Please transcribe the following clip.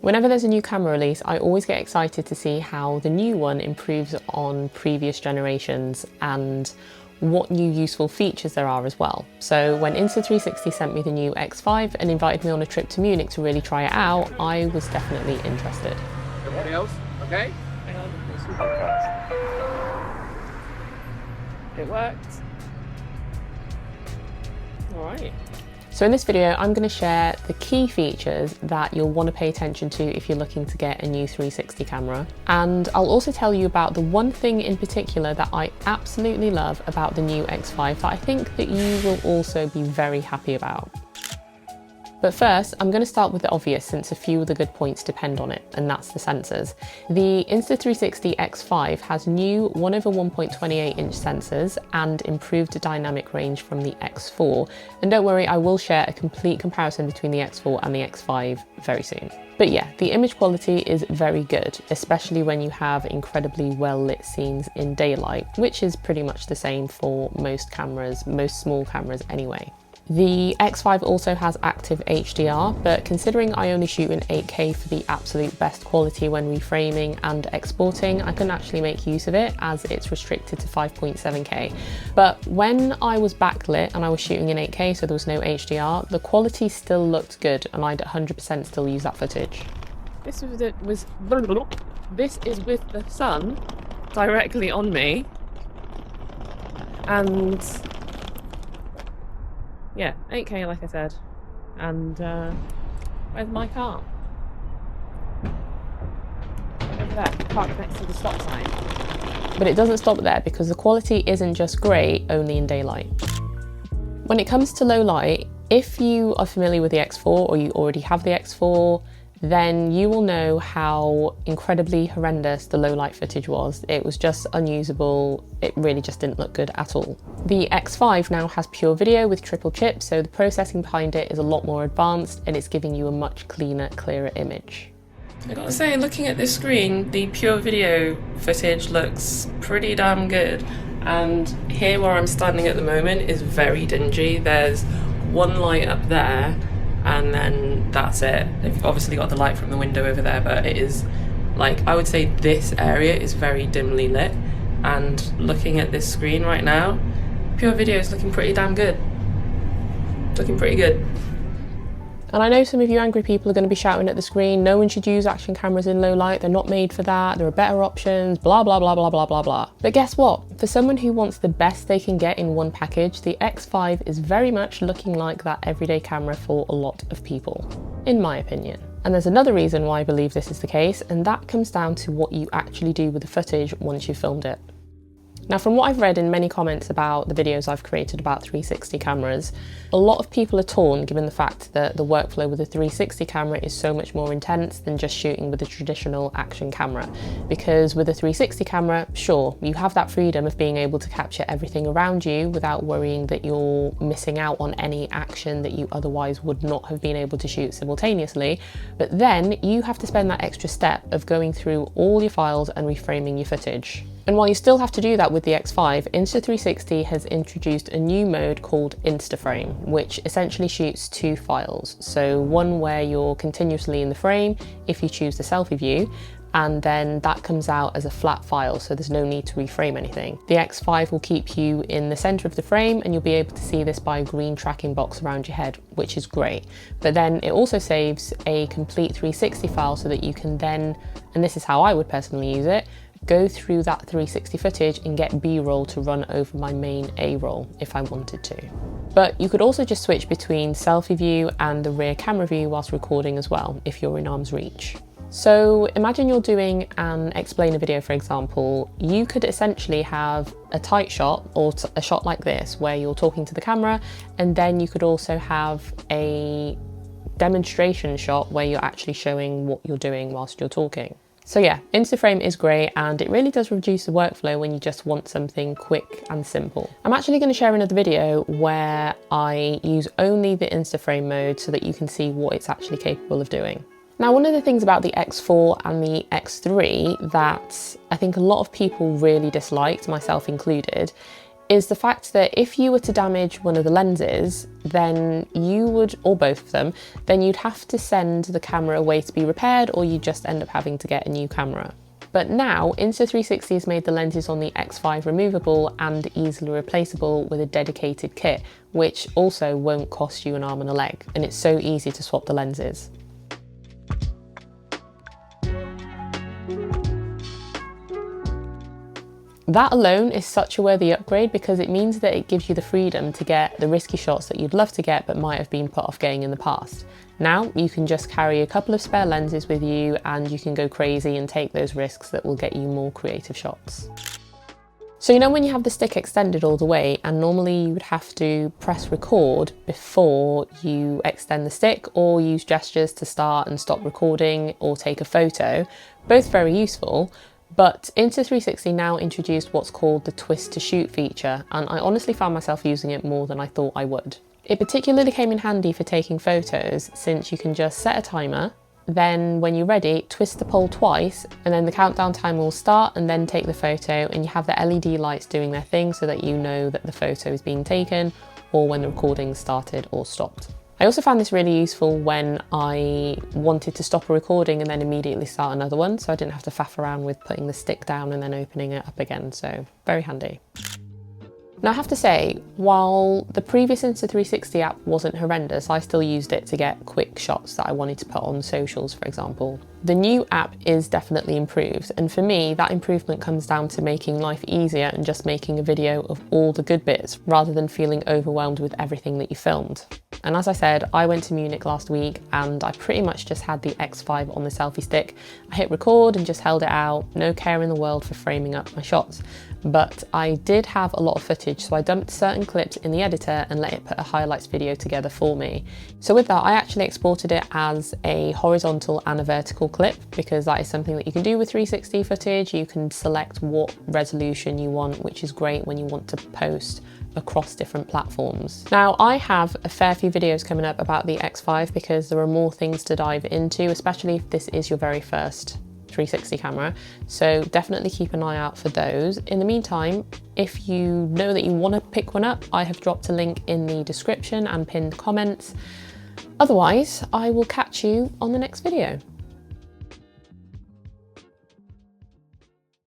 Whenever there's a new camera release, I always get excited to see how the new one improves on previous generations and what new useful features there are as well. So when Insta360 sent me the new X5 and invited me on a trip to Munich to really try it out, I was definitely interested. Everybody else, okay? Hang on. It worked. All right. So in this video, I'm going to share the key features that you'll want to pay attention to if you're looking to get a new 360 camera. And I'll also tell you about the one thing in particular that I absolutely love about the new X5 that I think that you will also be very happy about. But first, I'm going to start with the obvious since a few of the good points depend on it, and that's the sensors. The Insta360 X5 has new 1/1.28 inch sensors and improved dynamic range from the X4. And don't worry, I will share a complete comparison between the X4 and the X5 very soon. But yeah, the image quality is very good, especially when you have incredibly well lit scenes in daylight, which is pretty much the same for most cameras, most small cameras anyway. The X5 also has active HDR, but considering I only shoot in 8K for the absolute best quality when reframing and exporting, I couldn't actually make use of it as it's restricted to 5.7K. But when I was backlit and I was shooting in 8K, so there was no HDR, the quality still looked good and I'd 100% still use that footage. This is with the sun directly on me, and yeah, 8K like I said. And where's my car? Over there, parked next to the stop sign. But it doesn't stop there because the quality isn't just great only in daylight. When it comes to low light, if you are familiar with the X4 or you already have the X4, then you will know how incredibly horrendous the low light footage was. It was just unusable. It really just didn't look good at all. The X5 now has pure video with triple chips, so the processing behind it is a lot more advanced and it's giving you a much cleaner, clearer image. I gotta say, looking at this screen, the pure video footage looks pretty damn good. And here where I'm standing at the moment is very dingy. There's one light up there, and then that's it. They've obviously got the light from the window over there, but it is, like, I would say this area is very dimly lit. And looking at this screen right now, pure video is looking pretty damn good. Looking pretty good. And I know some of you angry people are going to be shouting at the screen, no one should use action cameras in low light, they're not made for that, there are better options, blah, blah, blah, blah, blah, blah, blah. But guess what? For someone who wants the best they can get in one package, the X5 is very much looking like that everyday camera for a lot of people, in my opinion. And there's another reason why I believe this is the case, and that comes down to what you actually do with the footage once you've filmed it. Now, from what I've read in many comments about the videos I've created about 360 cameras, a lot of people are torn given the fact that the workflow with a 360 camera is so much more intense than just shooting with a traditional action camera. Because with a 360 camera, sure, you have that freedom of being able to capture everything around you without worrying that you're missing out on any action that you otherwise would not have been able to shoot simultaneously. But then you have to spend that extra step of going through all your files and reframing your footage. And while you still have to do that with the X5, Insta360 has introduced a new mode called Instaframe, which essentially shoots two files. So one where you're continuously in the frame if you choose the selfie view, and then that comes out as a flat file, so there's no need to reframe anything. The X5 will keep you in the center of the frame and you'll be able to see this by a green tracking box around your head, which is great. But then it also saves a complete 360 file so that you can then, and this is how I would personally use it, go through that 360 footage and get B-roll to run over my main A-roll if I wanted to. But you could also just switch between selfie view and the rear camera view whilst recording as well, if you're in arm's reach. So imagine you're doing an explainer video, for example. You could essentially have a tight shot or a shot like this where you're talking to the camera, and then you could also have a demonstration shot where you're actually showing what you're doing whilst you're talking. So yeah, Instaframe is great and it really does reduce the workflow when you just want something quick and simple. I'm actually going to share another video where I use only the Instaframe mode so that you can see what it's actually capable of doing. Now, one of the things about the X4 and the X3 that I think a lot of people really disliked, myself included, is the fact that if you were to damage one of the lenses, then you would, or both of them, then you'd have to send the camera away to be repaired, or you'd just end up having to get a new camera. But now, Insta360 has made the lenses on the X5 removable and easily replaceable with a dedicated kit, which also won't cost you an arm and a leg, and it's so easy to swap the lenses. That alone is such a worthy upgrade because it means that it gives you the freedom to get the risky shots that you'd love to get but might have been put off getting in the past. Now you can just carry a couple of spare lenses with you and you can go crazy and take those risks that will get you more creative shots. So you know when you have the stick extended all the way, and normally you would have to press record before you extend the stick or use gestures to start and stop recording or take a photo, both very useful. But Insta360 now introduced what's called the twist to shoot feature, and I honestly found myself using it more than I thought I would. It particularly came in handy for taking photos since you can just set a timer, then when you're ready, twist the pole twice and then the countdown timer will start and then take the photo, and you have the LED lights doing their thing so that you know that the photo is being taken or when the recording started or stopped. I also found this really useful when I wanted to stop a recording and then immediately start another one, so I didn't have to faff around with putting the stick down and then opening it up again, so very handy. Now I have to say, while the previous Insta360 app wasn't horrendous, I still used it to get quick shots that I wanted to put on socials, for example. The new app is definitely improved, and for me that improvement comes down to making life easier and just making a video of all the good bits rather than feeling overwhelmed with everything that you filmed. And as I said, I went to Munich last week and I pretty much just had the X5 on the selfie stick. I hit record and just held it out, no care in the world for framing up my shots. But I did have a lot of footage, so I dumped certain clips in the editor and let it put a highlights video together for me. So with that, I actually exported it as a horizontal and a vertical clip, because that is something that you can do with 360 footage. You can select what resolution you want, which is great when you want to post across different platforms. Now, I have a fair few videos coming up about the X5 because there are more things to dive into, especially if this is your very first 360 camera, so definitely keep an eye out for those. In the meantime, if you know that you want to pick one up, I have dropped a link in the description and pinned comments. Otherwise, I will catch you on the next video.